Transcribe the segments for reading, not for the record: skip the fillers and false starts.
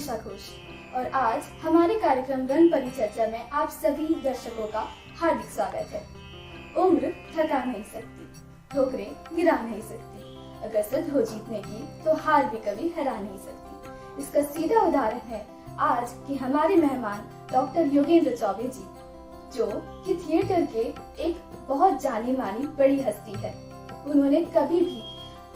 निशा घोष और आज हमारे कार्यक्रम रंग परिचर्चा में आप सभी दर्शकों का हार्दिक स्वागत है। उम्र थका नहीं सकती, ठोकरें गिरा नहीं सकती, अगर सिद्ध हो जीतने की तो हार भी कभी हरा नहीं सकती। इसका सीधा उदाहरण है आज के हमारे मेहमान डॉक्टर योगेंद्र चौबे जी, जो कि थिएटर के एक बहुत जानी मानी बड़ी हस्ती है। उन्होंने कभी भी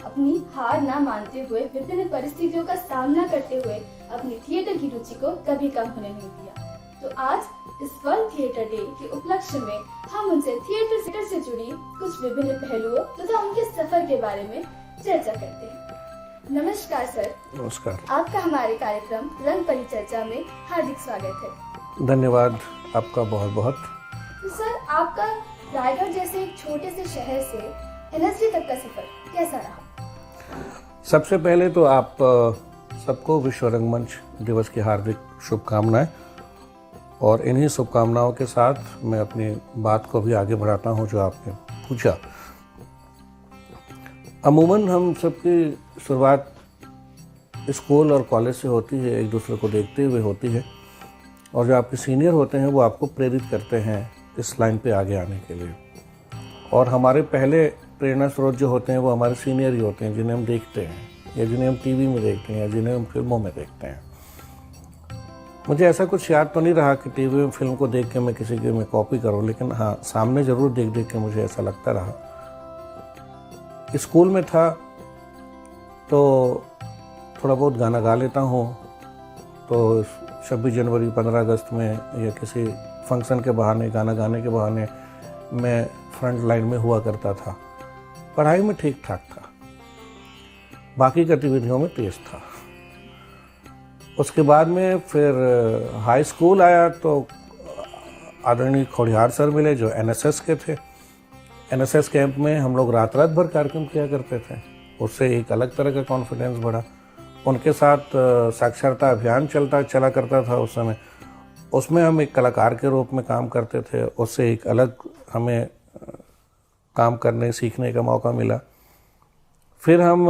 अपनी हार ना मानते हुए विभिन्न परिस्थितियों का सामना करते हुए अपनी थिएटर की रुचि को कभी कम होने नहीं दिया। तो आज इस वर्ल्ड थिएटर डे के उपलक्ष्य में हम उनसे थिएटर से जुड़ी कुछ विभिन्न पहलुओं तथा उनके सफर के बारे में चर्चा करते हैं। नमस्कार सर। नमस्कार। आपका हमारे कार्यक्रम रंग परिचर्चा में हार्दिक स्वागत है। धन्यवाद आपका बहुत बहुत। तो सर, आपका रायगढ़ जैसे एक छोटे से शहर से एनएसडी तक का सफर कैसा रहा? सबसे पहले तो आप सबको विश्व रंगमंच दिवस की हार्दिक शुभकामनाएं, और इन्हीं शुभकामनाओं के साथ मैं अपनी बात को भी आगे बढ़ाता हूं जो आपने पूछा। अमूमन हम सबकी शुरुआत स्कूल और कॉलेज से होती है, एक दूसरे को देखते हुए होती है, और जो आपके सीनियर होते हैं वो आपको प्रेरित करते हैं इस लाइन पे आगे आने के लिए। और हमारे पहले प्रेरणा स्रोत जो होते हैं वो हमारे सीनियर ही होते हैं, जिन्हें हम देखते हैं या जिन्हें हम टीवी में देखते हैं या जिन्हें हम फिल्मों में देखते हैं। मुझे ऐसा कुछ याद तो नहीं रहा कि टीवी में फिल्म को देख के मैं किसी की मैं कॉपी करूं, लेकिन हाँ, सामने ज़रूर देख देख के मुझे ऐसा लगता रहा। स्कूल में था तो थोड़ा बहुत गाना गा लेता हूँ, तो 26 जनवरी 15 अगस्त में या किसी फंक्शन के बहाने, गाना गाने के बहाने मैं फ्रंट लाइन में हुआ करता था। पढ़ाई में ठीक ठाक था, बाकी गतिविधियों में तेज था। उसके बाद में फिर हाई स्कूल आया तो आदरणीय खोड़ियार सर मिले जो एनएसएस के थे। एनएसएस कैंप में हम लोग रात रात भर कार्यक्रम किया करते थे, उससे एक अलग तरह का कॉन्फिडेंस बढ़ा। उनके साथ साक्षरता अभियान चला करता था उस समय, उसमें हम एक कलाकार के रूप में काम करते थे, उससे एक अलग हमें काम करने सीखने का मौका मिला। फिर हम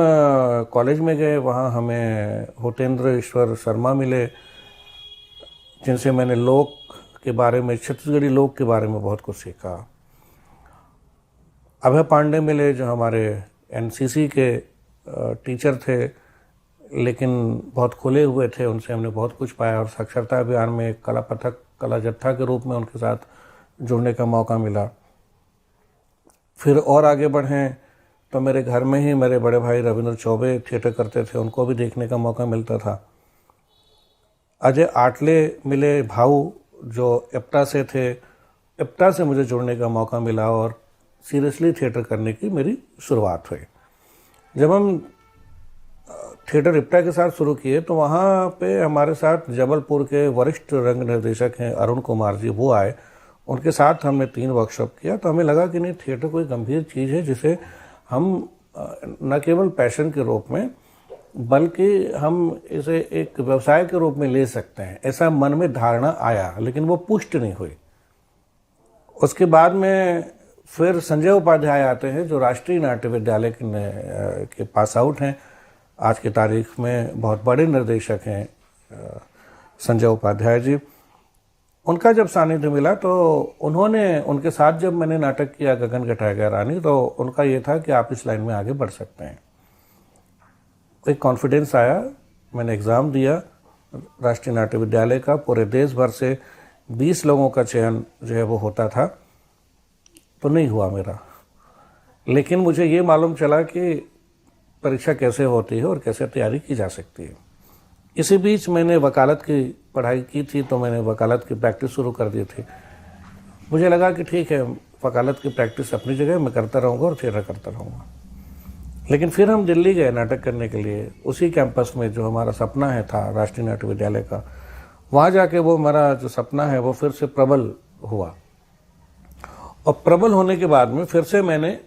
कॉलेज में गए, वहाँ हमें होतेंद्र ईश्वर शर्मा मिले, जिनसे मैंने लोक के बारे में, छत्तीसगढ़ी लोक के बारे में बहुत कुछ सीखा। अभय पांडे मिले जो हमारे एनसीसी के टीचर थे, लेकिन बहुत खुले हुए थे, उनसे हमने बहुत कुछ पाया। और साक्षरता अभियान में कला पथक, कला जत्था के रूप में उनके साथ जुड़ने का मौका मिला। फिर और आगे बढ़ें तो मेरे घर में ही मेरे बड़े भाई रविंद्र चौबे थिएटर करते थे, उनको भी देखने का मौका मिलता था। अजय आटले मिले, भाऊ जो एप्टा से थे, एप्टा से मुझे जुड़ने का मौका मिला और सीरियसली थिएटर करने की मेरी शुरुआत हुई। जब हम थिएटर एप्टा के साथ शुरू किए तो वहाँ पे हमारे साथ जबलपुर के वरिष्ठ रंग निर्देशक हैं अरुण कुमार जी, वो आए। उनके साथ हमने 3 वर्कशॉप किया, तो हमें लगा कि नहीं, थिएटर कोई गंभीर चीज़ है जिसे हम न केवल पैशन के रूप में बल्कि हम इसे एक व्यवसाय के रूप में ले सकते हैं। ऐसा मन में धारणा आया, लेकिन वो पुष्ट नहीं हुई। उसके बाद में फिर संजय उपाध्याय आते हैं जो राष्ट्रीय नाट्य विद्यालय के पास आउट हैं, आज की तारीख में बहुत बड़े निर्देशक हैं संजय उपाध्याय जी। उनका जब सानिध्य मिला तो उन्होंने, उनके साथ जब मैंने नाटक किया गगन घटाएगा रानी, तो उनका ये था कि आप इस लाइन में आगे बढ़ सकते हैं। एक कॉन्फिडेंस आया, मैंने एग्ज़ाम दिया राष्ट्रीय नाट्य विद्यालय का। पूरे देश भर से 20 लोगों का चयन जो है वो होता था, तो नहीं हुआ मेरा। लेकिन मुझे ये मालूम चला कि परीक्षा कैसे होती है और कैसे तैयारी की जा सकती है। इसी बीच मैंने वकालत की पढ़ाई की थी, तो मैंने वकालत की प्रैक्टिस शुरू कर दी थी। मुझे लगा कि ठीक है, वकालत की प्रैक्टिस अपनी जगह मैं करता रहूँगा और थिएटर करता रहूँगा। लेकिन फिर हम दिल्ली गए नाटक करने के लिए, उसी कैंपस में जो हमारा सपना है था राष्ट्रीय नाट्य विद्यालय का। वहाँ जाके वो हमारा जो सपना है वो फिर से प्रबल हुआ, और प्रबल होने के बाद में फिर से मैंने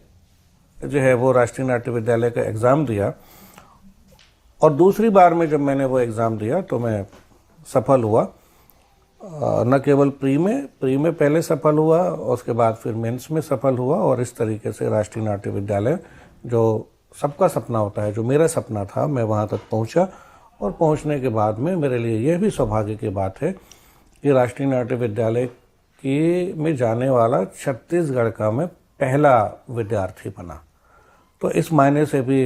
जो है वो राष्ट्रीय नाट्य विद्यालय का एग्ज़ाम दिया। और दूसरी बार में जब मैंने वो एग्ज़ाम दिया तो मैं सफल हुआ, न केवल प्री में पहले सफल हुआ, उसके बाद फिर मेंस में सफल हुआ। और इस तरीके से राष्ट्रीय नाट्य विद्यालय, जो सबका सपना होता है, जो मेरा सपना था, मैं वहाँ तक पहुँचा और पहुंचने के बाद में मेरे लिए यह भी सौभाग्य की बात है कि राष्ट्रीय नाट्य विद्यालय की में जाने वाला छत्तीसगढ़ का मैं पहला विद्यार्थी बना। तो इस मायने से भी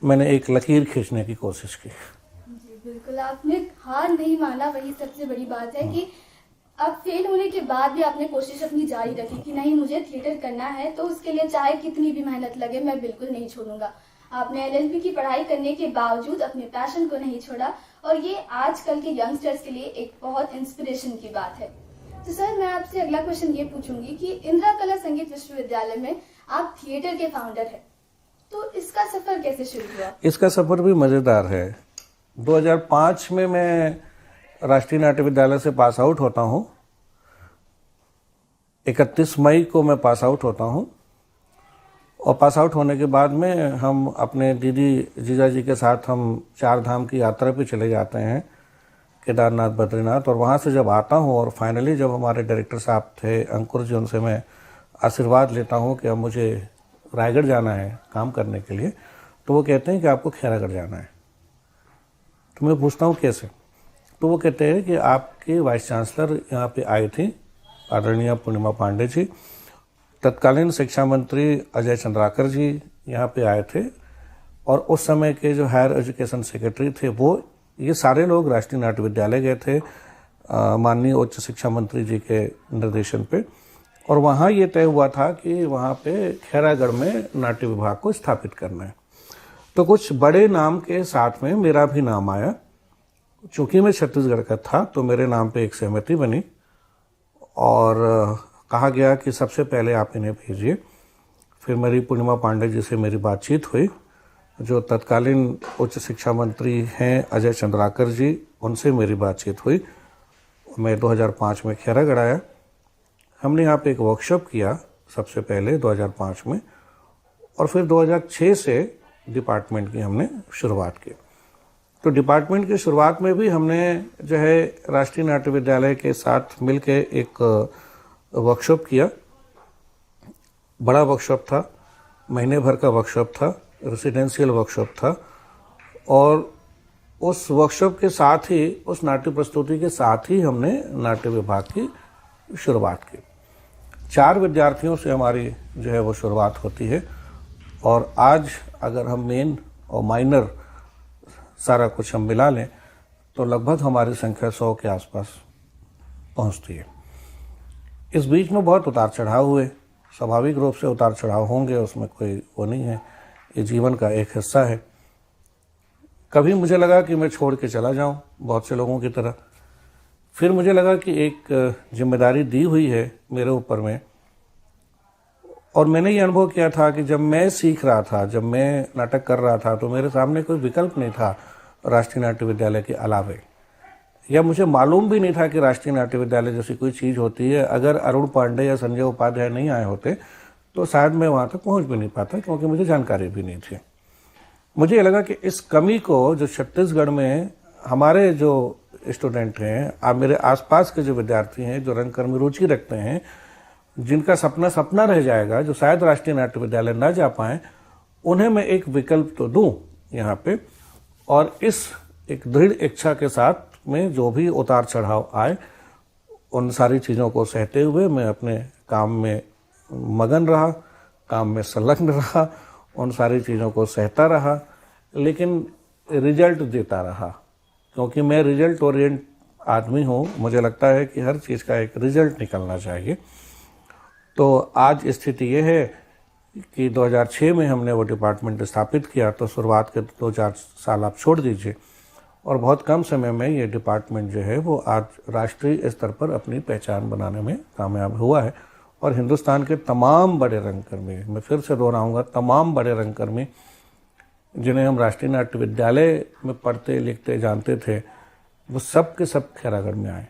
मैंने एक लकीर खींचने की कोशिश की। जी बिल्कुल, आपने हार नहीं माना, वही सबसे बड़ी बात है कि अब फेल होने के बाद भी आपने कोशिश अपनी जारी रखी कि नहीं मुझे थिएटर करना है, तो उसके लिए चाहे कितनी भी मेहनत लगे मैं बिल्कुल नहीं छोड़ूंगा। आपने एलएलबी की पढ़ाई करने के बावजूद अपने पैशन को नहीं छोड़ा, और ये आजकल के यंगस्टर्स के लिए एक बहुत इंस्पिरेशन की बात है। तो सर, मैं आपसे अगला क्वेश्चन ये पूछूंगी कि इंदिरा कला संगीत विश्वविद्यालय में आप थिएटर के फाउंडर हैं, तो इसका सफर कैसे शुरू हुआ? इसका सफर भी मजेदार है। 2005 में मैं राष्ट्रीय नाट्य विद्यालय से पास आउट होता हूं। 31 मई को मैं पास आउट होता हूं, और पास आउट होने के बाद में हम अपने दीदी जीजा जी के साथ हम 4 धाम की यात्रा पे चले जाते हैं, केदारनाथ, बद्रीनाथ। और वहाँ से जब आता हूँ और फाइनली जब हमारे डायरेक्टर साहब थे अंकुर जी, उनसे मैं आशीर्वाद लेता हूँ कि अब मुझे रायगढ़ जाना है काम करने के लिए, तो वो कहते हैं कि आपको खैरागढ़ जाना है। तो मैं पूछता हूँ कैसे? तो वो कहते हैं कि आपके वाइस चांसलर यहाँ पे आई थी, आदरणीय पूर्णिमा पांडे जी, तत्कालीन शिक्षा मंत्री अजय चंद्राकर जी यहाँ पे आए थे, और उस समय के जो हायर एजुकेशन सेक्रेटरी थे वो, ये सारे लोग राष्ट्रीय नाट्य विद्यालय गए थे माननीय उच्च शिक्षा मंत्री जी के निर्देशन पे, और वहाँ ये तय हुआ था कि वहाँ पे खैरागढ़ में नाट्य विभाग को स्थापित करना है। तो कुछ बड़े नाम के साथ में मेरा भी नाम आया। चूँकि मैं छत्तीसगढ़ का था तो मेरे नाम पे एक सहमति बनी, और कहा गया कि सबसे पहले आप इन्हें भेजिए। फिर मेरी पूर्णिमा पांडे जी से मेरी बातचीत हुई, जो तत्कालीन उच्च शिक्षा मंत्री हैं अजय चंद्राकर जी, उनसे मेरी बातचीत हुई। मैं 2005 में खैरागढ़ आया। हमने यहाँ पे एक वर्कशॉप किया सबसे पहले 2005 में, और फिर 2006 से डिपार्टमेंट की हमने शुरुआत की। तो डिपार्टमेंट की शुरुआत में भी हमने जो है राष्ट्रीय नाट्य विद्यालय के साथ मिलके एक वर्कशॉप किया। बड़ा वर्कशॉप था, महीने भर का वर्कशॉप था, रेसिडेंशियल वर्कशॉप था, और उस वर्कशॉप के साथ ही, उस नाट्य प्रस्तुति के साथ ही हमने नाट्य विभाग की शुरुआत की। 4 विद्यार्थियों से हमारी जो है वो शुरुआत होती है, और आज अगर हम मेन और माइनर सारा कुछ हम मिला लें तो लगभग हमारी संख्या 100 के आसपास पहुंचती है। इस बीच में बहुत उतार चढ़ाव हुए, स्वाभाविक रूप से उतार चढ़ाव होंगे, उसमें कोई वो नहीं है, ये जीवन का एक हिस्सा है। कभी मुझे लगा कि मैं छोड़ के चला जाऊं बहुत से लोगों की तरह, फिर मुझे लगा कि एक जिम्मेदारी दी हुई है मेरे ऊपर में, और मैंने ये अनुभव किया था कि जब मैं सीख रहा था, जब मैं नाटक कर रहा था, तो मेरे सामने कोई विकल्प नहीं था राष्ट्रीय नाट्य विद्यालय के अलावे, या मुझे मालूम भी नहीं था कि राष्ट्रीय नाट्य विद्यालय जैसी कोई चीज़ होती है। अगर अरुण पांडे या संजय उपाध्याय नहीं आए होते तो शायद मैं वहाँ तक पहुँच भी नहीं पाता, क्योंकि मुझे जानकारी भी नहीं थी। मुझे ये लगा कि इस कमी को, जो छत्तीसगढ़ में हमारे जो स्टूडेंट हैं, आप मेरे आसपास के जो विद्यार्थी हैं, जो रंगकर्म में रुचि रखते हैं, जिनका सपना रह जाएगा, जो शायद राष्ट्रीय नाट्य विद्यालय ना जा पाएँ, उन्हें मैं एक विकल्प तो दूं यहाँ पे। और इस एक दृढ़ इच्छा के साथ में जो भी उतार चढ़ाव आए, उन सारी चीज़ों को सहते हुए मैं अपने काम में मगन रहा, काम में संलग्न रहा, उन सारी चीज़ों को सहता रहा, लेकिन रिजल्ट देता रहा, क्योंकि मैं रिजल्ट ओरिएंट आदमी हूँ। मुझे लगता है कि हर चीज़ का एक रिजल्ट निकलना चाहिए। तो आज स्थिति ये है कि 2006 में हमने वो डिपार्टमेंट स्थापित किया, तो शुरुआत के 2-4 साल आप छोड़ दीजिए, और बहुत कम समय में ये डिपार्टमेंट जो है वो आज राष्ट्रीय स्तर पर अपनी पहचान बनाने में कामयाब हुआ है। और हिंदुस्तान के तमाम बड़े रंगकर्मी, मैं फिर से दोहराऊंगा, तमाम बड़े रंगकर्मी जिन्हें हम राष्ट्रीय नाट्य विद्यालय में पढ़ते लिखते जानते थे, वो सब के सब खैरागढ़ में आए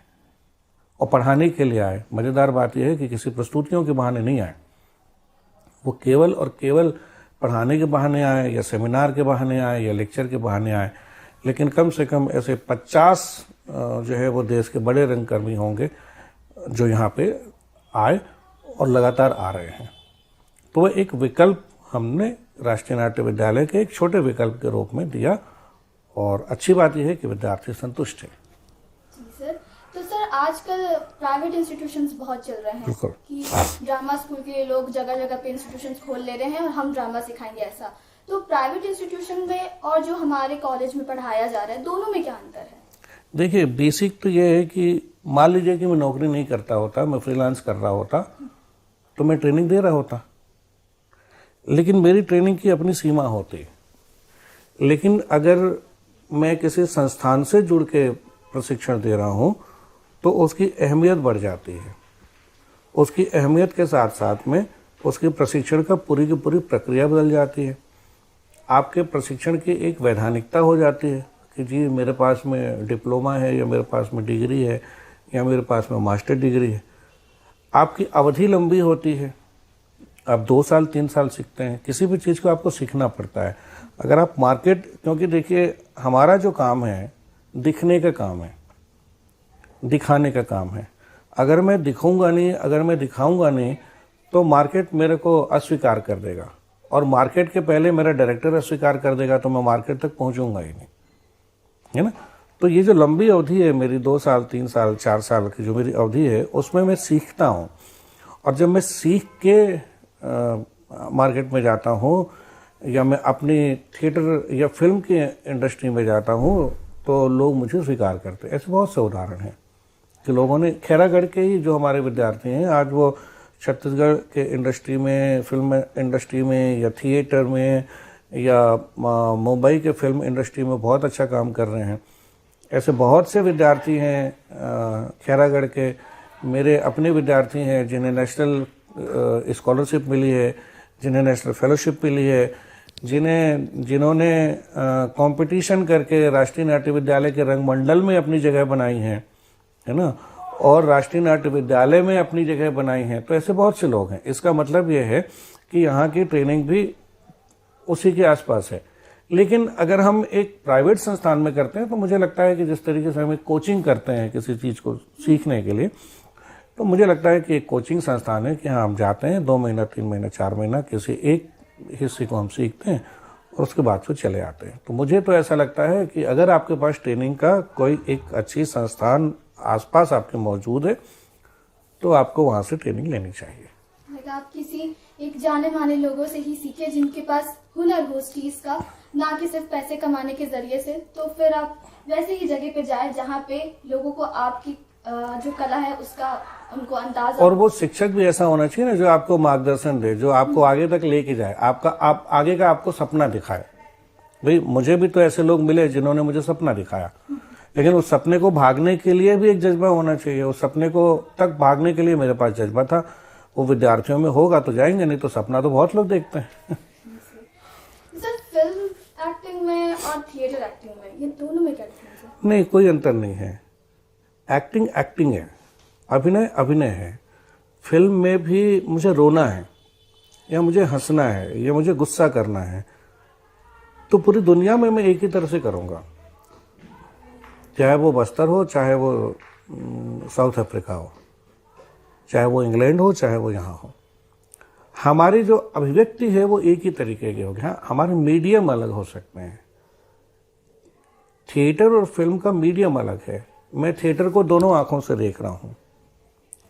और पढ़ाने के लिए आए। मज़ेदार बात यह है कि किसी प्रस्तुतियों के बहाने नहीं आए, वो केवल और केवल पढ़ाने के बहाने आए, या सेमिनार के बहाने आए, या लेक्चर के बहाने आए। लेकिन कम से कम ऐसे 50 जो है वो देश के बड़े रंगकर्मी होंगे जो यहाँ पे आए और लगातार आ रहे हैं। तो वह एक विकल्प हमने राष्ट्रीय नाट्य विद्यालय के एक छोटे विकल्प के रूप में दिया, और अच्छी बात यह है कि विद्यार्थी संतुष्ट है। जी सर। तो सर आजकल प्राइवेट इंस्टीट्यूशंस बहुत चल रहे हैं बिल्कुल। कि ड्रामा स्कूल के लिए लोग जगह जगह पे इंस्टीट्यूशंस खोल ले रहे हैं और हम ड्रामा सिखाएंगे ऐसा। तो प्राइवेट इंस्टीट्यूशन में और जो हमारे कॉलेज में पढ़ाया जा रहा है, दोनों में क्या अंतर है? देखिए, बेसिक तो ये है कि मान लीजिए कि मैं नौकरी नहीं करता होता, मैं फ्रीलांस कर रहा होता, तो मैं ट्रेनिंग दे रहा होता, लेकिन मेरी ट्रेनिंग की अपनी सीमा होती। लेकिन अगर मैं किसी संस्थान से जुड़ के प्रशिक्षण दे रहा हूं तो उसकी अहमियत बढ़ जाती है। उसकी अहमियत के साथ साथ में उसके प्रशिक्षण का पूरी की पूरी प्रक्रिया बदल जाती है। आपके प्रशिक्षण की एक वैधानिकता हो जाती है कि जी मेरे पास में डिप्लोमा है, या मेरे पास में डिग्री है, या मेरे पास में मास्टर डिग्री है। आपकी अवधि लंबी होती है, आप 2 साल 3 साल सीखते हैं। किसी भी चीज़ को आपको सीखना पड़ता है। अगर आप मार्केट, क्योंकि देखिए हमारा जो काम है दिखने का काम है, दिखाने का काम है। अगर मैं दिखूंगा नहीं, अगर मैं दिखाऊंगा नहीं, तो मार्केट मेरे को अस्वीकार कर देगा, और मार्केट के पहले मेरा डायरेक्टर अस्वीकार कर देगा, तो मैं मार्केट तक पहुंचूंगा ही नहीं, है ना। तो ये जो लंबी अवधि है मेरी, 2 साल 3 साल 4 साल की जो मेरी अवधि है, उसमें मैं सीखता हूँ। और जब मैं सीख के मार्केट में जाता हूँ, या मैं अपनी थिएटर या फिल्म की इंडस्ट्री में जाता हूँ, तो लोग मुझे स्वीकार करते हैं। ऐसे बहुत से उदाहरण हैं कि लोगों ने, खैरागढ़ के ही जो हमारे विद्यार्थी हैं, आज वो छत्तीसगढ़ के इंडस्ट्री में, फिल्म इंडस्ट्री में, या थिएटर में, या मुंबई के फिल्म इंडस्ट्री में बहुत अच्छा काम कर रहे हैं। ऐसे बहुत से विद्यार्थी हैं खैरागढ़ के। मेरे अपने विद्यार्थी हैं जिन्हें नेशनल स्कॉलरशिप मिली है, जिन्हें नेशनल फेलोशिप मिली है, जिन्होंने कंपटीशन करके राष्ट्रीय नाट्य विद्यालय के रंगमंडल में अपनी जगह बनाई है ना, और राष्ट्रीय नाट्य विद्यालय में अपनी जगह बनाई है। तो ऐसे बहुत से लोग हैं। इसका मतलब ये है कि यहाँ की ट्रेनिंग भी उसी के आसपास है। लेकिन अगर हम एक प्राइवेट संस्थान में करते हैं, तो मुझे लगता है कि जिस तरीके से हम एक कोचिंग करते हैं किसी चीज़ को सीखने के लिए, तो मुझे लगता है कि एक कोचिंग संस्थान है कि हाँ, हम जाते हैं 2 महीना 3 महीना 4 महीना किसी एक हिस्से को हम सीखते हैं, और उसके बाद फिर चले आते हैं। तो मुझे तो ऐसा लगता है कि अगर आपके पास ट्रेनिंग का कोई एक अच्छी संस्थान आसपास आपके मौजूद है, तो आपको वहाँ से ट्रेनिंग लेनी चाहिए। आप किसी एक जाने माने लोगों से ही सीखे जिनके पास हुनर हो उस चीज का, ना कि सिर्फ पैसे कमाने के जरिए से। तो फिर आप वैसे ही जगह पे जाए जहाँ पे लोगों को आपकी जो कला है उसका उनको अंदाजा, और वो शिक्षक भी ऐसा होना चाहिए ना जो आपको मार्गदर्शन दे, जो आपको आगे तक लेके जाए, आप आगे का आपको सपना दिखाए। भाई मुझे भी तो ऐसे लोग मिले जिन्होंने मुझे सपना दिखाया, लेकिन उस सपने को भागने के लिए भी एक जज्बा होना चाहिए। उस सपने को तक भागने के लिए मेरे पास जज्बा था। वो विद्यार्थियों में होगा तो जाएंगे, नहीं तो सपना तो बहुत लोग देखते हैं। सर फिल्म एक्टिंग में और थिएटर एक्टिंग में, ये दोनों में क्या डिफरेंस है? नहीं, कोई अंतर नहीं है। एक्टिंग एक्टिंग है, अभिनय अभिनय है। फिल्म में भी मुझे रोना है, या मुझे हंसना है, या मुझे गुस्सा करना है, तो पूरी दुनिया में मैं एक ही तरह से करूँगा, चाहे वो बस्तर हो, चाहे वो साउथ अफ्रीका हो, चाहे वो इंग्लैंड हो, चाहे वो यहाँ हो। हमारी जो अभिव्यक्ति है वो एक ही तरीके की होगी। हाँ, हमारे मीडियम अलग हो सकते हैं। थिएटर और फिल्म का मीडियम अलग है। मैं थिएटर को दोनों आंखों से देख रहा हूँ,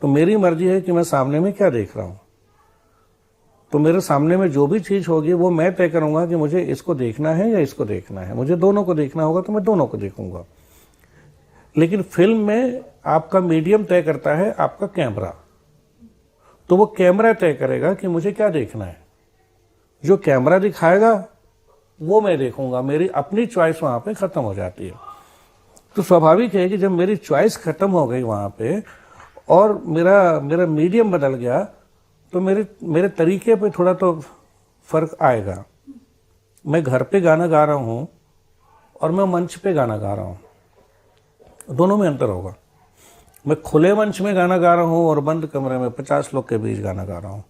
तो मेरी मर्जी है कि मैं सामने में क्या देख रहा हूँ। तो मेरे सामने में जो भी चीज़ होगी वो मैं तय करूँगा कि मुझे इसको देखना है या इसको देखना है। मुझे दोनों को देखना होगा तो मैं दोनों को देखूँगा। लेकिन फिल्म में आपका मीडियम तय करता है आपका कैमरा, तो वो कैमरा तय करेगा कि मुझे क्या देखना है। जो कैमरा दिखाएगा वो मैं देखूंगा, मेरी अपनी चॉइस वहाँ पे ख़त्म हो जाती है। तो स्वाभाविक है कि जब मेरी चॉइस ख़त्म हो गई वहाँ पे और मेरा मीडियम बदल गया, तो मेरे तरीके पे थोड़ा तो फ़र्क आएगा। मैं घर पे गाना गा रहा हूँ और मैं मंच पे गाना गा रहा हूँ, दोनों में अंतर होगा। मैं खुले मंच में गाना गा रहा हूँ और बंद कमरे में 50 लोग के बीच गाना गा रहा हूँ,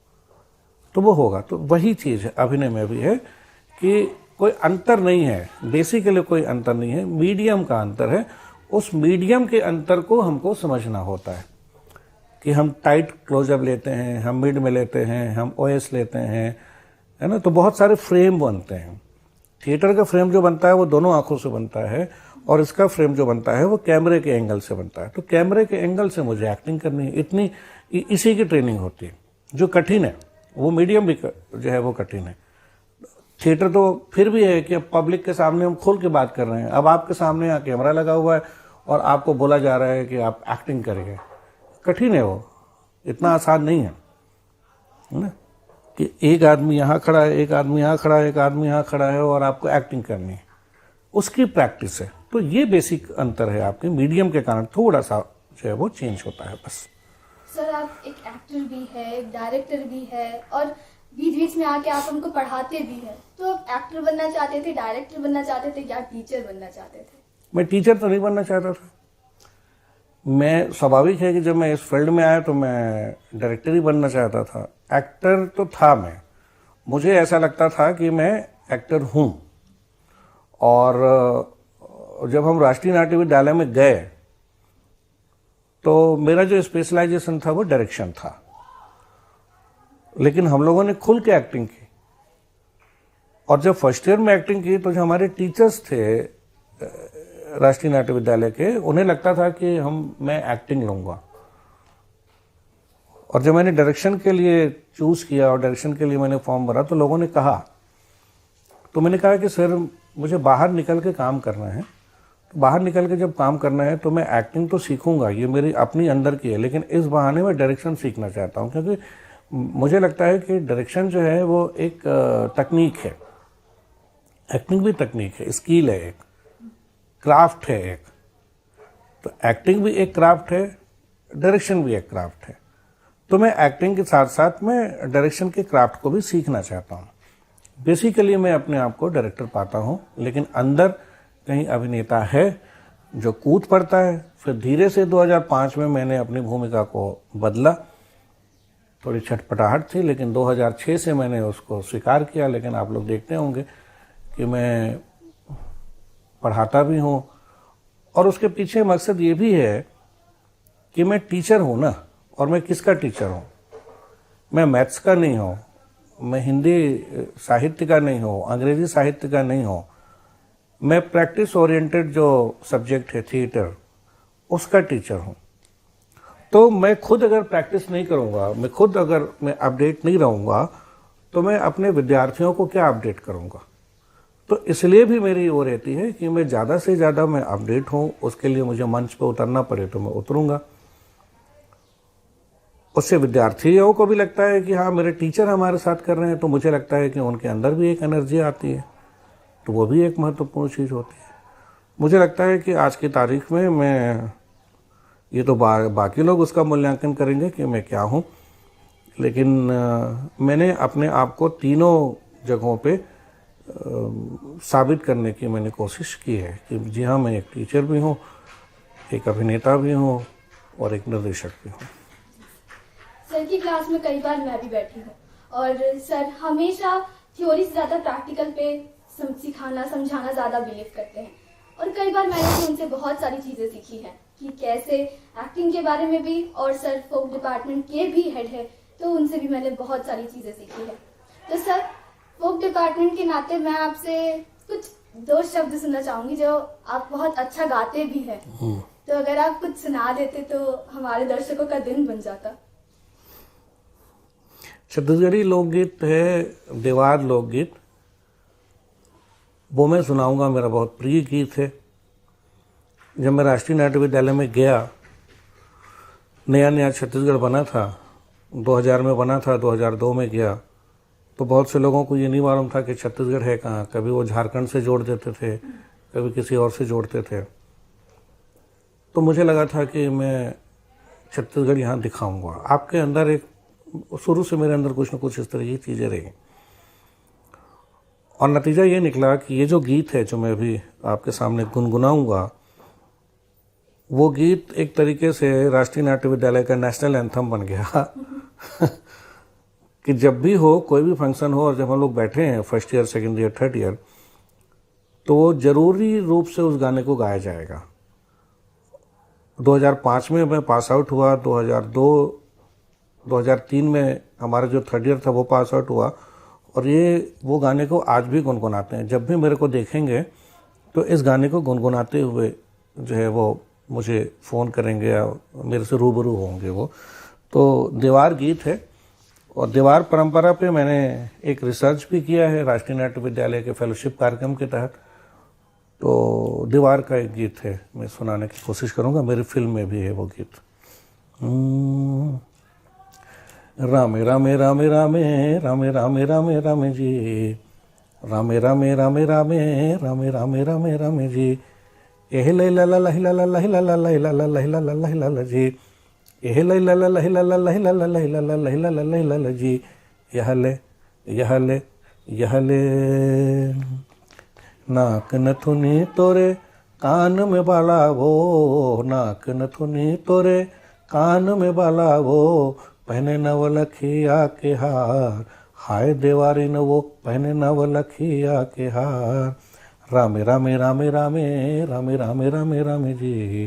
तो वो होगा। तो वही चीज़ है अभिनय में भी है कि कोई अंतर नहीं है, बेसिकली कोई अंतर नहीं है, मीडियम का अंतर है। उस मीडियम के अंतर को हमको समझना होता है कि हम टाइट क्लोजअप लेते हैं, हम मिड में लेते हैं, हम ओएस लेते हैं, है ना। तो बहुत सारे फ्रेम बनते हैं। थिएटर का फ्रेम जो बनता है वो दोनों आंखों से बनता है, और इसका फ्रेम जो बनता है वो कैमरे के एंगल से बनता है। तो कैमरे के एंगल से मुझे एक्टिंग करनी है, इतनी इसी की ट्रेनिंग होती है जो कठिन है। वो मीडियम भी जो है वो कठिन है। थिएटर तो फिर भी है कि अब पब्लिक के सामने हम खोल के बात कर रहे हैं। अब आपके सामने यहाँ कैमरा लगा हुआ है और आपको बोला जा रहा है कि आप एक्टिंग करेंगे, कठिन है वो, इतना आसान नहीं है ना, कि एक आदमी यहाँ खड़ा है, एक आदमी यहाँ खड़ा है, एक आदमी यहाँ खड़ा है और आपको एक्टिंग करनी है, उसकी प्रैक्टिस है। तो ये बेसिक अंतर है, आपके मीडियम के कारण थोड़ा सा जो है वो चेंज होता है बस। सर आप एक एक्टर भी है, एक डायरेक्टर भी है, और बीच बीच में आके आप हमको पढ़ाते भी हैं। तो आप एक्टर बनना चाहते थे, डायरेक्टर बनना चाहते थे, या टीचर बनना चाहते थे? मैं टीचर तो नहीं बनना चाहता था। मैं, स्वाभाविक है कि जब मैं इस फील्ड में आया तो मैं डायरेक्टर ही बनना चाहता था। एक्टर तो था मैं, मुझे ऐसा लगता था कि मैं एक्टर हूँ। और जब हम राष्ट्रीय नाट्य विद्यालय में गए तो मेरा जो स्पेशलाइजेशन था वो डायरेक्शन था, लेकिन हम लोगों ने खुल के एक्टिंग की। और जब फर्स्ट ईयर में एक्टिंग की तो जो हमारे टीचर्स थे राष्ट्रीय नाट्य विद्यालय के, उन्हें लगता था कि मैं एक्टिंग लूंगा। और जब मैंने डायरेक्शन के लिए चूज किया और डायरेक्शन के लिए मैंने फॉर्म भरा तो लोगों ने कहा, तो मैंने कहा कि सर मुझे बाहर निकल के काम करना है। तो बाहर निकल के जब काम करना है तो मैं एक्टिंग तो सीखूंगा, ये मेरी अपनी अंदर की है, लेकिन इस बहाने मैं डायरेक्शन सीखना चाहता हूँ, क्योंकि मुझे लगता है कि डायरेक्शन जो है वो एक तकनीक है, एक्टिंग भी तकनीक है, स्किल है, एक क्राफ्ट है एक। तो एक्टिंग भी एक क्राफ्ट है, डायरेक्शन भी एक क्राफ्ट है। तो मैं एक्टिंग के साथ साथ मैं डायरेक्शन के क्राफ्ट को भी सीखना चाहता हूँ। बेसिकली मैं अपने आप को डायरेक्टर पाता हूँ, लेकिन अंदर कहीं अभिनेता है जो कूद पड़ता है। फिर धीरे से 2005 में मैंने अपनी भूमिका को बदला, थोड़ी छटपटाहट थी, लेकिन 2006 से मैंने उसको स्वीकार किया। लेकिन आप लोग देखते होंगे कि मैं पढ़ाता भी हूँ, और उसके पीछे मकसद ये भी है कि मैं टीचर हूँ ना, और मैं किसका टीचर हूँ? मैं मैथ्स का नहीं हूँ, मैं हिंदी साहित्य का नहीं हूँ, अंग्रेजी साहित्य का नहीं हूँ, मैं प्रैक्टिस ओरिएंटेड जो सब्जेक्ट है थिएटर, उसका टीचर हूँ। तो मैं खुद अगर प्रैक्टिस नहीं करूँगा, मैं खुद अगर मैं अपडेट नहीं रहूँगा, तो मैं अपने विद्यार्थियों को क्या अपडेट करूँगा? तो इसलिए भी मेरी वो रहती है कि मैं ज़्यादा से ज़्यादा मैं अपडेट हूँ। उसके लिए मुझे मंच पर उतरना पड़े तो मैं उतरूँगा। उससे विद्यार्थियों को भी लगता है कि हाँ मेरे टीचर हमारे साथ कर रहे हैं, तो मुझे लगता है कि उनके अंदर भी एक एनर्जी आती है, तो वो भी एक महत्वपूर्ण चीज़ होती है। मुझे लगता है कि आज की तारीख में मैं, ये तो बाकी लोग उसका मूल्यांकन करेंगे कि मैं क्या हूँ, लेकिन मैंने अपने आप को तीनों जगहों पे साबित करने की मैंने कोशिश की है कि जी हाँ, मैं एक टीचर भी हूँ, एक अभिनेता भी हूँ और एक निर्देशक भी हूँ। सर की क्लास में कई बार मैं भी बैठी हूँ, और सर हमेशा थ्योरी से ज़्यादा प्रैक्टिकल पे सिखाना समझाना ज़्यादा बिलीव करते हैं। और कई बार मैंने भी उनसे बहुत सारी चीज़ें सीखी हैं कि कैसे एक्टिंग के बारे में भी, और सर फोक डिपार्टमेंट के भी हेड है, तो उनसे भी मैंने बहुत सारी चीज़ें सीखी है। तो सर फोक डिपार्टमेंट के नाते मैं आपसे कुछ 2 शब्द सुनना चाहूँगी, जो आप बहुत अच्छा गाते भी हैं। तो अगर आप कुछ सुना देते तो हमारे दर्शकों का दिन बन जाता। छत्तीसगढ़ी लोकगीत है देवार लोकगीत, वो मैं सुनाऊंगा। मेरा बहुत प्रिय गीत है। जब मैं राष्ट्रीय नाट्य विद्यालय में गया, नया नया छत्तीसगढ़ बना था, 2000 में बना था, 2002 में गया, तो बहुत से लोगों को ये नहीं मालूम था कि छत्तीसगढ़ है कहाँ। कभी वो झारखंड से जोड़ देते थे, कभी किसी और से जोड़ते थे। तो मुझे लगा था कि मैं छत्तीसगढ़ यहाँ दिखाऊंगा। आपके अंदर एक, शुरू से मेरे अंदर कुछ न कुछ इस तरह की चीज़ें रही, और नतीजा ये निकला कि ये जो गीत है जो मैं अभी आपके सामने गुनगुनाऊंगा, वो गीत एक तरीके से राष्ट्रीय नाट्य विद्यालय का नेशनल एंथम बन गया कि जब भी हो, कोई भी फंक्शन हो, और जब हम लोग बैठे हैं first year, second year, third year, तो वो जरूरी रूप से उस गाने को गाया जाएगा। 2005 में मैं पास आउट हुआ, 2002 2003 में हमारा जो थर्ड ईयर था वो पास आउट हुआ, और ये वो गाने को आज भी गुनगुनाते हैं। जब भी मेरे को देखेंगे तो इस गाने को गुनगुनाते हुए जो है वो मुझे फ़ोन करेंगे या मेरे से रूबरू होंगे वो। तो दीवार गीत है, और दीवार परंपरा पे मैंने एक रिसर्च भी किया है राष्ट्रीय नाट्य विद्यालय के फेलोशिप कार्यक्रम के तहत। तो दीवार का एक गीत है, मैं सुनाने की कोशिश करूँगा, मेरी फिल्म में भी है वो गीत। रामे रामे रामे रामे रामे रामे रामे रामे जी, रामे रामे रामे रामे रामे रामे रामे रामे जी, एह लैला ला लहिला ला लहिला ला लहिला ला लहिला ला लहिला ला जी, एह लैला ला लहिला ला लहिला ला लहिला ला लहिला ला लहिला ला जी, यह ले यह ले यह ले। नाक नथुनी तोरे कान में बाला वो, नाक नथुनी तोरे कान में बाला वो, पहने नवलखिया के हार, हाय देवारी न वो पहने नवलखिया के हार। रामे रामे रामे रामे रामे रामे रामे रामे जी,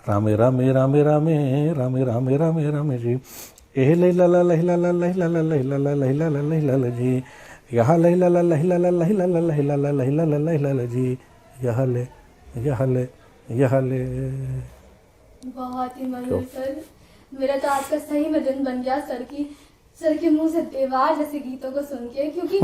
रामे रामे रामे रामे रामे रामे रामे रामे जी, एह लैला ला लहिला ला लहिला ला लहिला ला लहिला ला लहिला ला जी, यहाँ लहिला ला लहिला ला लहिला ला लहिला ला लहिला ला लहिला ला जी, यह ले यह ले यह ले। बहुत ही मधुर सर। मेरा तो आज का सही में दिन बन गया सर के मुंह से दीवार जैसे गीतों को सुन के, क्योंकि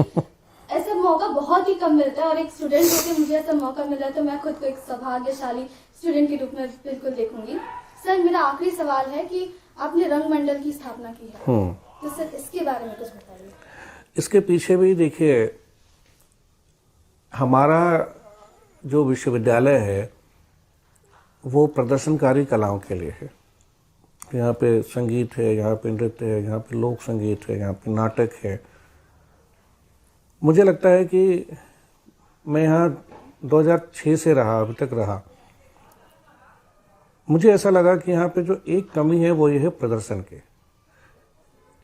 ऐसा मौका बहुत ही कम मिलता है, और एक स्टूडेंट होकर मुझे ऐसा मौका मिला तो मैं खुद को एक सौभाग्यशाली स्टूडेंट के रूप में बिल्कुल देखूंगी। सर मेरा आखिरी सवाल है कि आपने रंगमंडल की स्थापना की है, तो सर इसके बारे में कुछ बताइए। इसके पीछे भी देखिए, हमारा जो विश्वविद्यालय है वो प्रदर्शनकारी कलाओं के लिए है। यहाँ पे संगीत है, यहाँ पे नृत्य है, यहाँ पे लोक संगीत है, यहाँ पे नाटक है। मुझे लगता है कि मैं यहाँ 2006 से रहा, अभी तक रहा, मुझे ऐसा लगा कि यहाँ पे जो एक कमी है वो ये है प्रदर्शन के,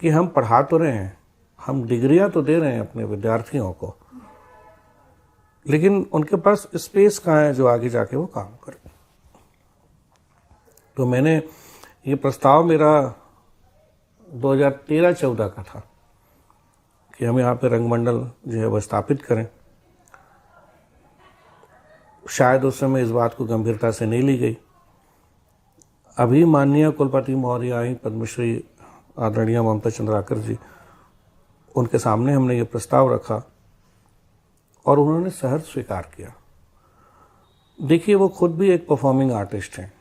कि हम पढ़ा तो रहे हैं, हम डिग्रियां तो दे रहे हैं अपने विद्यार्थियों को, लेकिन उनके पास स्पेस कहाँ है जो आगे जाके वो काम करें। तो मैंने ये प्रस्ताव मेरा 2013-14 का था कि हम यहाँ पे रंगमंडल जो है वो स्थापित करें। शायद उस समय इस बात को गंभीरता से नहीं ली गई। अभी माननीय कुलपति महोदय आई, पद्मश्री आदरणीय ममता चंद्राकर जी, उनके सामने हमने ये प्रस्ताव रखा और उन्होंने सहर्ष स्वीकार किया। देखिए, वो खुद भी एक परफॉर्मिंग आर्टिस्ट हैं।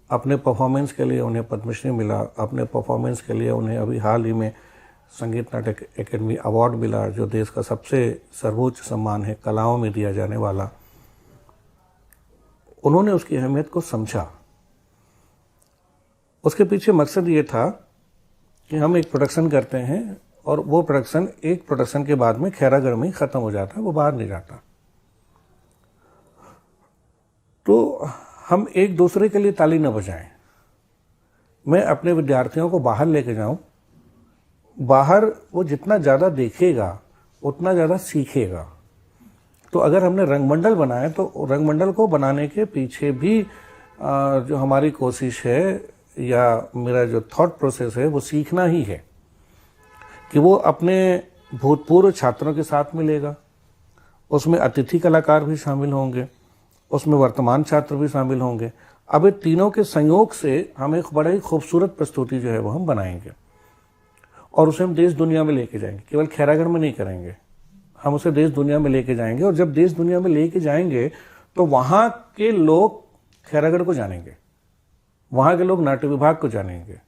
अपने परफॉर्मेंस के लिए उन्हें पद्मश्री मिला, अपने परफॉर्मेंस के लिए उन्हें अभी हाल ही में संगीत नाटक एकेडमी अवार्ड मिला, जो देश का सबसे सर्वोच्च सम्मान है कलाओं में दिया जाने वाला। उन्होंने उसकी अहमियत को समझा। उसके पीछे मकसद ये था कि हम एक प्रोडक्शन करते हैं और वो प्रोडक्शन एक प्रोडक्शन के बाद में खैरागढ़ में ही खत्म हो जाता है, वो बाहर नहीं जाता। तो हम एक दूसरे के लिए ताली न बजाएं। मैं अपने विद्यार्थियों को बाहर लेके जाऊं, बाहर वो जितना ज़्यादा देखेगा उतना ज़्यादा सीखेगा। तो अगर हमने रंगमंडल बनाया तो रंगमंडल को बनाने के पीछे भी जो हमारी कोशिश है या मेरा जो थॉट प्रोसेस है वो सीखना ही है कि वो अपने भूतपूर्व छात्रों के साथ मिलेगा, उसमें अतिथि कलाकार भी शामिल होंगे, उसमें वर्तमान छात्र भी शामिल होंगे। अब ये तीनों के संयोग से हम एक बड़ा ही खूबसूरत प्रस्तुति जो है वो हम बनाएंगे और उसे हम देश दुनिया में लेके जाएंगे। केवल खैरागढ़ में नहीं करेंगे, हम उसे देश दुनिया में लेके जाएंगे। और जब देश दुनिया में लेके जाएंगे तो वहाँ के लोग खैरागढ़ को जानेंगे, वहाँ के लोग नाट्य विभाग को जानेंगे।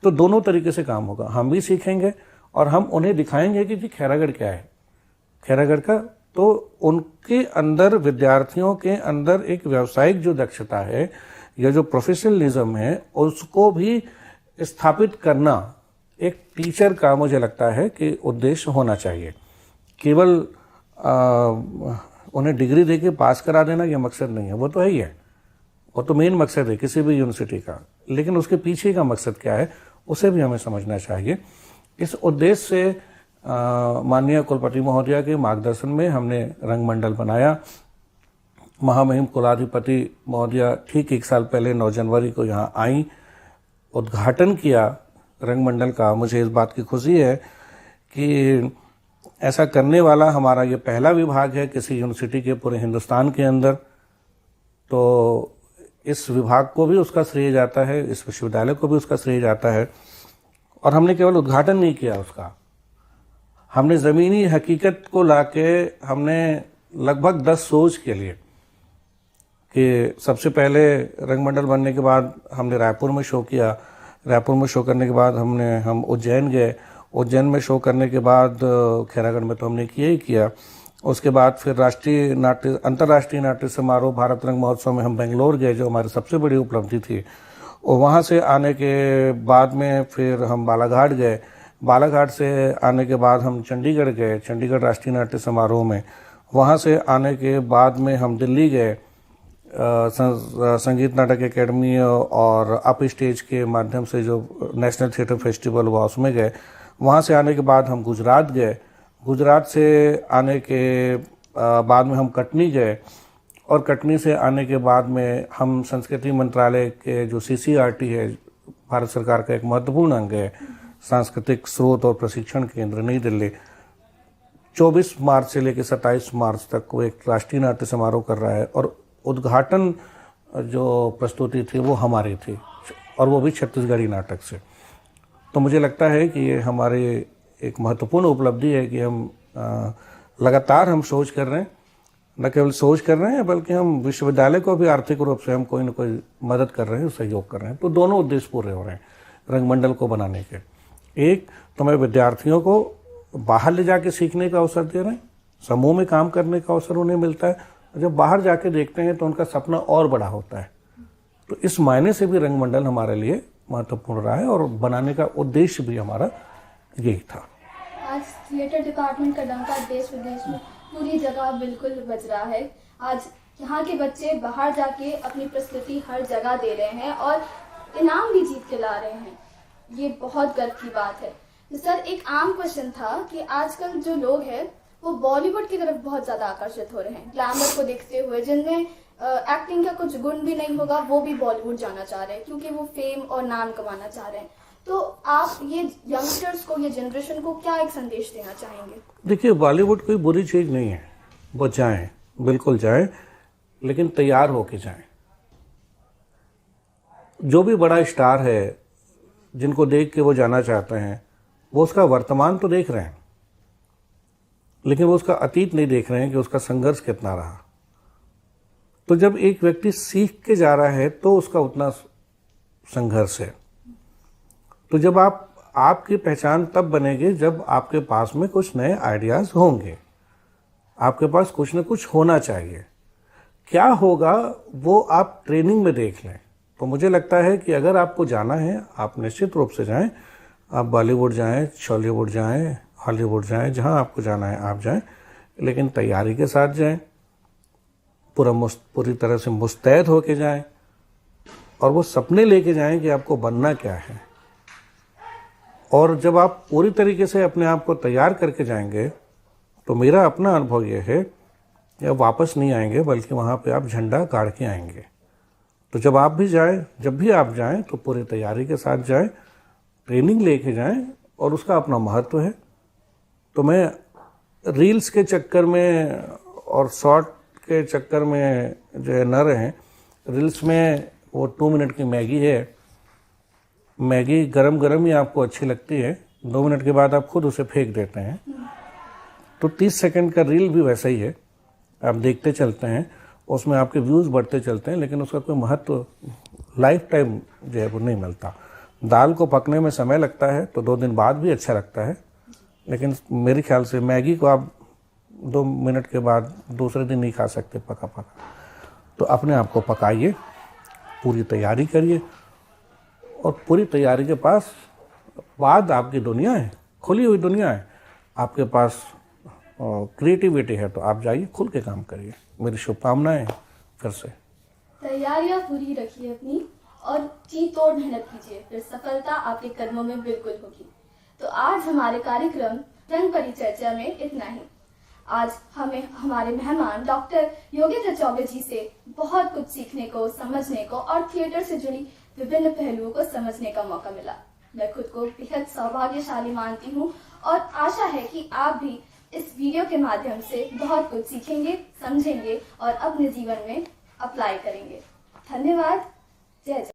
तो दोनों तरीके से काम होगा, हम भी सीखेंगे और हम उन्हें दिखाएंगे कि खैरागढ़ क्या है, खैरागढ़ का। तो उनके अंदर, विद्यार्थियों के अंदर एक व्यावसायिक जो दक्षता है या जो प्रोफेशनलिज्म है उसको भी स्थापित करना एक टीचर का मुझे लगता है कि उद्देश्य होना चाहिए। केवल उन्हें डिग्री देके पास करा देना यह मकसद नहीं है, वो तो है ही है, वो तो मेन मकसद है किसी भी यूनिवर्सिटी का, लेकिन उसके पीछे का मकसद क्या है उसे भी हमें समझना चाहिए। इस उद्देश्य से माननीय कुलपति महोदया के मार्गदर्शन में हमने रंगमंडल बनाया। महामहिम कुलाधिपति महोदया ठीक 1 साल पहले 9 जनवरी को यहाँ आई, उद्घाटन किया रंगमंडल का। मुझे इस बात की खुशी है कि ऐसा करने वाला हमारा ये पहला विभाग है किसी यूनिवर्सिटी के पूरे हिंदुस्तान के अंदर। तो इस विभाग को भी उसका श्रेय जाता है, इस विश्वविद्यालय को भी उसका श्रेय जाता है। और हमने केवल उद्घाटन नहीं किया उसका, हमने ज़मीनी हकीकत को लाके हमने लगभग 10 शोज के लिए, कि सबसे पहले रंगमंडल बनने के बाद हमने रायपुर में शो किया, रायपुर में शो करने के बाद हम उज्जैन गए, उज्जैन में शो करने के बाद खैरागढ़ में तो हमने किया ही किया। उसके बाद फिर अंतर्राष्ट्रीय नाट्य समारोह भारत रंग महोत्सव में हम बेंगलोर गए, जो हमारी सबसे बड़ी उपलब्धि थी। और वहाँ से आने के बाद में फिर हम बालाघाट गए, बालाघाट से आने के बाद हम चंडीगढ़ गए, चंडीगढ़ राष्ट्रीय नाट्य समारोह में। वहाँ से आने के बाद में हम दिल्ली गए, संगीत नाटक एकेडमी और अप स्टेज के माध्यम से जो नेशनल थिएटर फेस्टिवल हुआ उसमें गए। वहाँ से आने के बाद हम गुजरात गए, गुजरात से आने के बाद में हम कटनी गए, और कटनी से आने के बाद में हम संस्कृति मंत्रालय के जो CCRT है, भारत सरकार का एक महत्वपूर्ण अंग है, सांस्कृतिक स्रोत और प्रशिक्षण केंद्र नई दिल्ली, 24 मार्च से लेकर 27 मार्च तक वो एक राष्ट्रीय नाट्य समारोह कर रहा है। और उद्घाटन जो प्रस्तुति थी वो हमारी थी, और वो भी छत्तीसगढ़ी नाटक से। तो मुझे लगता है कि ये हमारे एक महत्वपूर्ण उपलब्धि है कि हम लगातार हम सोच कर रहे हैं, न केवल सोच कर रहे हैं बल्कि हम विश्वविद्यालय को भी आर्थिक रूप से हम कोई न कोई मदद कर रहे हैं, सहयोग कर रहे हैं। तो दोनों उद्देश्य पूरे हो रहे हैं रंगमंडल को बनाने के। एक तो मैं विद्यार्थियों को बाहर ले जाके सीखने का अवसर दे रहे हैं, समूह में काम करने का अवसर उन्हें मिलता है, जब बाहर जाके देखते हैं तो उनका सपना और बड़ा होता है। तो इस मायने से भी रंगमंडल हमारे लिए महत्वपूर्ण रहा है, और बनाने का उद्देश्य भी हमारा यही था। आज थिएटर डिपार्टमेंट का डंका देश विदेश में पूरी जगह बिल्कुल बज रहा है। आज यहाँ के बच्चे बाहर जाके अपनी प्रस्तुति हर जगह दे रहे हैं और इनाम भी जीत के ला रहे हैं। ये बहुत गर्व की बात है। तो सर, एक आम क्वेश्चन था कि आजकल जो लोग हैं वो बॉलीवुड की तरफ बहुत ज्यादा आकर्षित हो रहे हैं, ग्लैमर को देखते हुए, जिनमें एक्टिंग का कुछ गुण भी नहीं होगा वो भी बॉलीवुड जाना चाह रहे हैं क्योंकि वो फेम और नाम कमाना चाह रहे हैं। तो आप ये यंगस्टर्स को, ये जनरेशन को क्या एक संदेश देना चाहेंगे? देखिए, बॉलीवुड कोई बुरी चीज नहीं है, वो जाएं, बिल्कुल जाएं, लेकिन तैयार होके जाएं। जो भी बड़ा स्टार है जिनको देख के वो जाना चाहते हैं, वो उसका वर्तमान तो देख रहे हैं, लेकिन वो उसका अतीत नहीं देख रहे हैं कि उसका संघर्ष कितना रहा। तो जब एक व्यक्ति सीख के जा रहा है तो उसका उतना संघर्ष है। तो जब आपकी पहचान तब बनेगी जब आपके पास में कुछ नए आइडियाज होंगे, आपके पास कुछ न कुछ होना चाहिए। क्या होगा वो आप ट्रेनिंग में देख लें। तो मुझे लगता है कि अगर आपको जाना है, आप निश्चित रूप से जाएं। आप बॉलीवुड जाएं, शॉलीवुड जाएं, हॉलीवुड जाएं, जहां आपको जाना है आप जाएं, लेकिन तैयारी के साथ जाएं, पूरी तरह से मुस्तैद होके जाएं, और वो सपने लेके जाएं कि आपको बनना क्या है। और जब आप पूरी तरीके से अपने आप को तैयार करके जाएंगे तो मेरा अपना अनुभव यह है कि आप वापस नहीं आएंगे, बल्कि वहाँ पे आप झंडा गाड़ के आएंगे। तो जब भी आप जाएं तो पूरी तैयारी के साथ जाएं, ट्रेनिंग लेके जाएं, और उसका अपना महत्व है। तो मैं रील्स के चक्कर में और शॉर्ट के चक्कर में जो है न रहें। रील्स में वो 2 मिनट की मैगी है, मैगी गरम गरम ही आपको अच्छी लगती है, 2 मिनट के बाद आप खुद उसे फेंक देते हैं। तो 30 सेकंड का रील भी वैसा ही है, आप देखते चलते हैं, उसमें आपके व्यूज़ बढ़ते चलते हैं, लेकिन उसका कोई महत्व लाइफ टाइम जो है वो नहीं मिलता। दाल को पकने में समय लगता है तो 2 दिन बाद भी अच्छा लगता है, लेकिन मेरे ख्याल से मैगी को आप 2 मिनट के बाद दूसरे दिन नहीं खा सकते पका। तो अपने आप को पकाइए, पूरी तैयारी करिए, और पूरी तैयारी के बाद आपकी दुनिया है, खुली हुई दुनिया है। आपके पास क्रिएटिविटी है तो आप जाइए, खुल के काम करिए। मेरी शुभकामनाएं फिर से। तैयारियां पूरी रखिए अपनी और जी तोड़ मेहनत कीजिए, फिर सफलता आपके कदमों में बिल्कुल होगी। तो आज हमारे कार्यक्रम रंग परिचर्चा में इतना ही। आज हमें हमारे मेहमान डॉक्टर योगेंद्र चौबे जी से बहुत कुछ सीखने को, समझने को और थिएटर से जुड़ी विभिन्न पहलुओं को समझने का मौका मिला। मैं खुद को बेहद सौभाग्यशाली मानती हूँ और आशा है कि आप भी इस वीडियो के माध्यम से बहुत कुछ सीखेंगे, समझेंगे और अपने जीवन में अप्लाई करेंगे। धन्यवाद। जय जय।